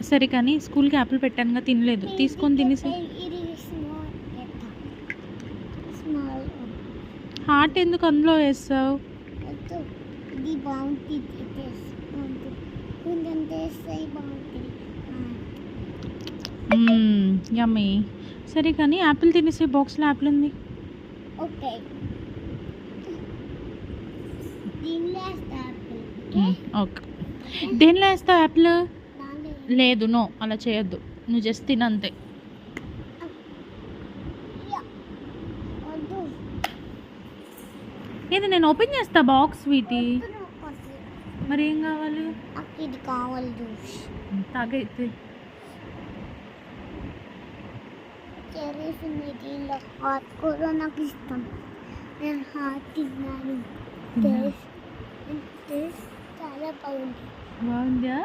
సరే కానీ స్కూల్కి యాపిల్ పెట్టానుగా తినలేదు, తీసుకొని తినేసి. హార్ట్ ఎందుకు అందులో వేస్తావు? యమ్మీ. సరే కానీ యాపిల్ తినేసి, బాక్స్లో యాపిల్ ఉంది. Okay okay. దేనిలో వేస్తావు యాపిల్? లేదు, నో, అలా చేయొద్దు. నువ్వు జస్ట్ తినంతే. ఏది నేను ఓపెన్ చేస్తా బాక్స్ వీటి. మరి ఏం కావాలి? ఇది కావాలి జ్యూస్. తాగైతే చెరీస్ ఉన్నాయి దీనిలో. హాట్ కూడా నాకు ఇష్టం, నేను హాట్ తిన్నాను. టేస్ట్ చాలా బాగుంది. బాగుందా?